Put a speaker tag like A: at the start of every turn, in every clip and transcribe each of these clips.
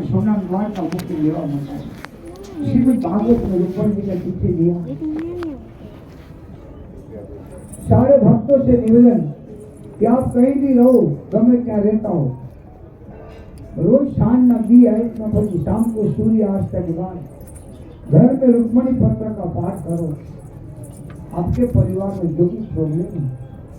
A: भगवान सोना द्वार का मुक्ति लेवा मांगता है। श्रीमद् भागवत में रूपण जी का चिट्ठी दिया। सारे भक्तों से निवेदन कि आप कहीं भी रहो, गमे क्या रहता हो, रोज शाम नदी है फिर शाम को सूर्यास्त के बाद घर में रुक्मणी पत्र का पाठ करो। आपके परिवार में जो भी प्रॉब्लम है,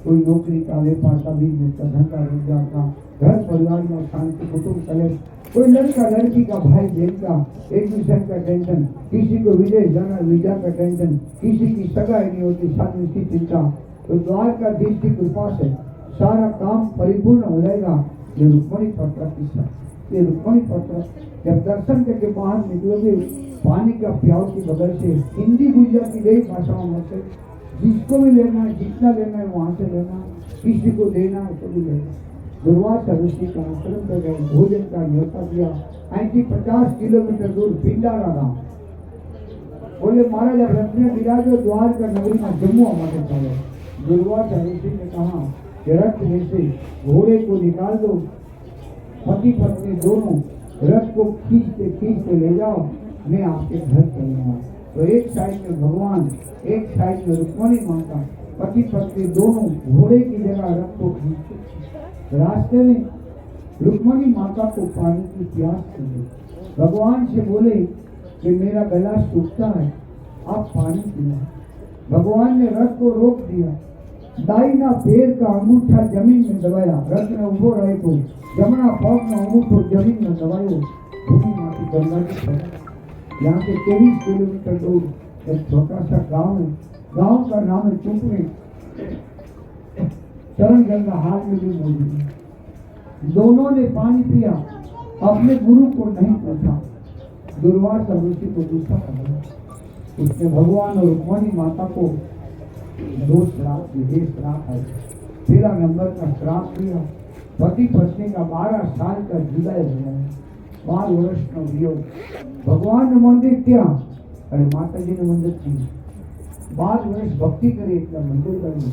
A: कोई नौकरी का, व्यापार का, बिजनेस का, धंधा रोजगार का, घर परिवार में शांति, कुटुंब कलेश, कोई लड़का लड़की का, भाई बहन का एडमिशन का टेंशन, किसी को विदेश जाना वीजा का टेंशन, किसी की सगाई नहीं होती, शादी की चिंता, तो द्वारकाधीश की कृपा से सारा काम परिपूर्ण हो जाएगा। ये रुक्मणी पत्र की साथ, ये रुक्मणी पत्र जब दर्शन करके बाहर निकलोगे, पानी का प्याव की बगल से हिंदी गुजराती यही भाषाओं में से जिसको भी लेना है, जितना लेना है वहां से लेना, किसी को देना है तो भी लेना। दुर्वासा ऋषि का आश्रम कर गए, भोजन का न्योता दिया। 50 किलोमीटर दूर पिंडारा गांव, बोले महाराज अब रथ में बिराजो, द्वारका नगरी में जम्मू हमारे चलो। दुर्वासा ऋषि ने कहा कि रथ में से घोड़े को निकाल दो, पति पत्नी दोनों रथ को खींचते ले जाओ, मैं आपके घर चलूंगा। तो एक साइड में भगवान, एक साइड में रुक्मणी माता, पति पत्नी दोनों घोड़े की जगह रथ को खींचते। रास्ते में रुक्मणी माता को पानी की प्यास थी। भगवान से बोले कि मेरा गला सूखता है, आप पानी पिलाओ। भगवान ने रथ को रोक दिया, दाहिना पैर का अंगूठा जमीन में दबाया, रथ में उभो रहे तो जमना पग में अंगूठो जमीन में दबायो, भूमि माटी गंगा की तरफ। यहाँ से 23 किलोमीटर दूर एक छोटा सा गांव है, गांव का नाम है चुपड़ी। चरण गंगा हाथ में भी मौजूद है। दोनों ने पानी पिया, अपने गुरु को नहीं पूछा। दुर्वासा ऋषि को दूसरा कहा, उसने भगवान और रुक्मणी माता को 2 श्राप दिए। श्राप है, 13 नंबर का श्राप दिया। पति पत्नी का 12 साल का जुदाई हुआ, 12 वर्ष નો વિયોગ। ભગવાન મંદિર ત્યાં અને માતાજીનું મંદિર ત્યાં 12 વર્ષ ભક્તિ કરી એટલે મંદિર બન્યું।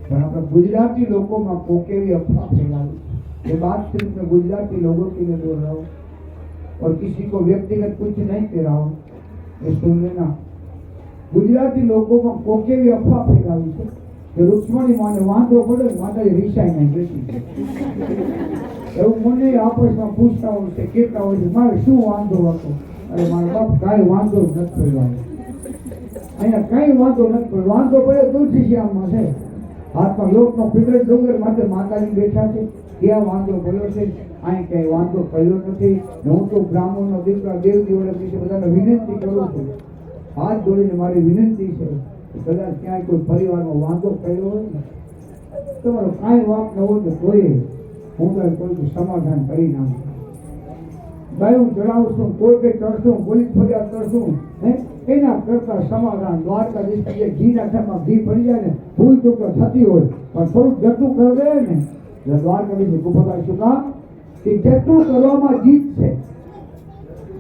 A: પણ આપણા ગુજરાતી લોકોમાં કોકેવી અફવા ફેલાવી, ये बात सिर्फ मैं गुजराती लोगों के लिए बोल रहा हूँ और किसी को व्यक्तिगत कुछ नहीं कह रहा हूँ, ये सुन लेना। गुजराती लोगों में कोकेवी अफवा फैलावी है कि रुक्मणी माने वांधो पड़े, माताजी रिसाई नहीं बेसी। એવું મને આપસમાં પૂછતા હોય છે, કહેતા હોય છે, મારે શું વાંધો હતો? અરે મારા બાપ કાંઈ વાંધો નથી પડ્યો, અહીંયા કાંઈ વાંધો નથી પડ્યો। વાંધો પડ્યો તુલસીશ્યામમાં છે, હાથમાં લોકનો ફિકર ડુંગર માટે માતાજી બેઠા છે, ત્યાં વાંધો પડ્યો છે, અહીં ક્યાંય વાંધો પડ્યો નથી। હું તો બ્રાહ્મણનો દીકરા દેવ દીવડા વિશે બધાને વિનંતી કરું છું, હાથ જોડીને મારી વિનંતી છે કે કદાચ ક્યાંય કોઈ પરિવારમાં વાંધો પડ્યો હોય ને, તમારો કાંઈ વાંક ન હોય તો જોઈએ હું તો કોઈ સમાધાન કરી નાખું। ગાયું ચડાવશું, કોઈ કે કરશું, પોલીસ ફરિયાદ કરશું, હે એના કરતા સમાધાન દ્વારકાધીશ ઘીના ઠામાં ઘી પડી જાય ને, ભૂલ ચૂક તો થતી હોય પણ થોડુંક જતું કરી દે ને, એટલે દ્વારકાધીશ ગુફા શું કામ કે જતું કરવામાં જીત છે,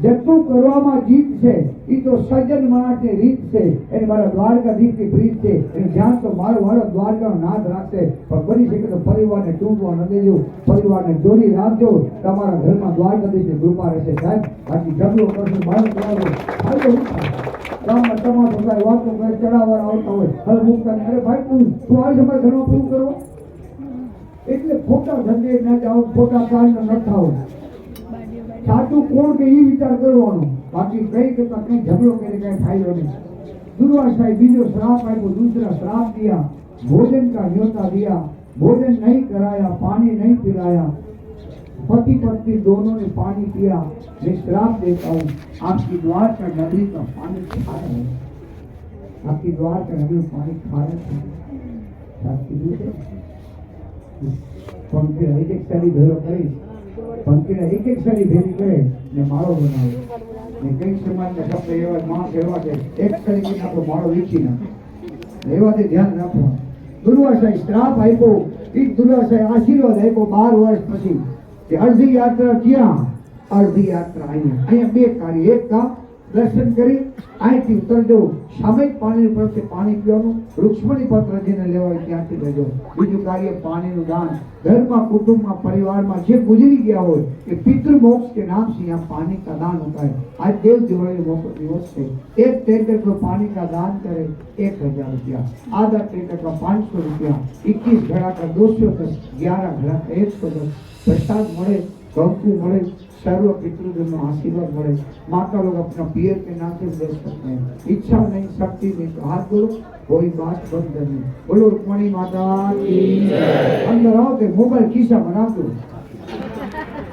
A: જતું કરવામાં જીત છે। એ તો સજ્જન માણસની રીત છે, એને મારા દ્વારકાધીશની પ્રીત છે, એને ધ્યાન તો મારો દ્વારકાનો નાથ રાખશે। પણ બની શકે તો પરિવારને તૂટવા ન દેજો, પરિવારને જોડી રાખજો, તમારા ઘરમાં દ્વારકાધીશની કૃપા રહેશે સાહેબ। બાકી ઝઘડો કરશો, બાળક કરાવો, ફાયદો શું થાય? ગામમાં તમાશો થાય, વાતો કરે, ચડાવવા આવતા હોય, હવે મુકતા અરે ભાઈ તું આવી તમારા ઘરમાં પૂરું કરો, એટલે ખોટા ધંધે ના જાઓ, ખોટા કારણે ન થાવ। સાચું કોણ કે એ વિચાર કરવાનો, બાકી કઈ કરતા કઈ ઝઘડો કરીને કઈ ફાયદો नहीं। दुर्वासाए बीजो श्राप आप्यो, दूसरा श्राप दिया, भोजन का न्योता दिया, भोजन नहीं कराया, पानी नहीं पिलाया। पति पत्नी दोनों ने पानी पिया। मैं श्राप देता हूँ, आपकी द्वारका नगरी का पानी खारा है, आपकी द्वारका नगरी पानी खारा है। पंखे एक सारी भेरो करी, पंखे एक सारी भेरी करे ने मारो बनावे ने कई समाज ने शब्द एवा मां एवा के एक सारी के आपको मारो वीची ना एवा ते ध्यान રાખો। दुर्वासाए श्राप आप्यो, ई दुर्वासाए आशीर्वाद आप्यो 12 वर्ष પછી કે અર્ધી યાત્રા ક્યાં, અર્ધી યાત્રા અહીંયા। અહીંયા બે કાર્ય, એક કામ દર્શન કરી અહીંથી ઉતરજો, સામે જ પાણી પડશે, પાણી પીવાનું, રૂક્ષ્મણી પત્ર જેને લેવા હોય ત્યાંથી લેજો. બીજું કાર્ય પાણીનું દાન. ઘરમાં, કુટુંબમાં, પરિવારમાં જે ગુજરી ગયા હોય એ પિતૃ मोक्ष के नाम से यहाँ पानी का दान होता है. आज देव दिवाली मोक्ष दिवस है. एक टेंकर को पानी का दान करे 1000 रुपया, आधा टेंकर का 500 रुपया, 21 घड़ा का 210, 11 घड़ा का 110. प्रसाद મળે, गौतु મળે, सर्व पितृजन आशीर्वाद મળે. माता लोग अपना पियर के नाम से दे सकते हैं. इच्छा नहीं, शक्ति नहीं तो हाथ बोलो, कोई बात बंद नहीं. बोलो रुक्मणी माता की जय. अंदर आओ तो मोबाइल खीसा बना दो.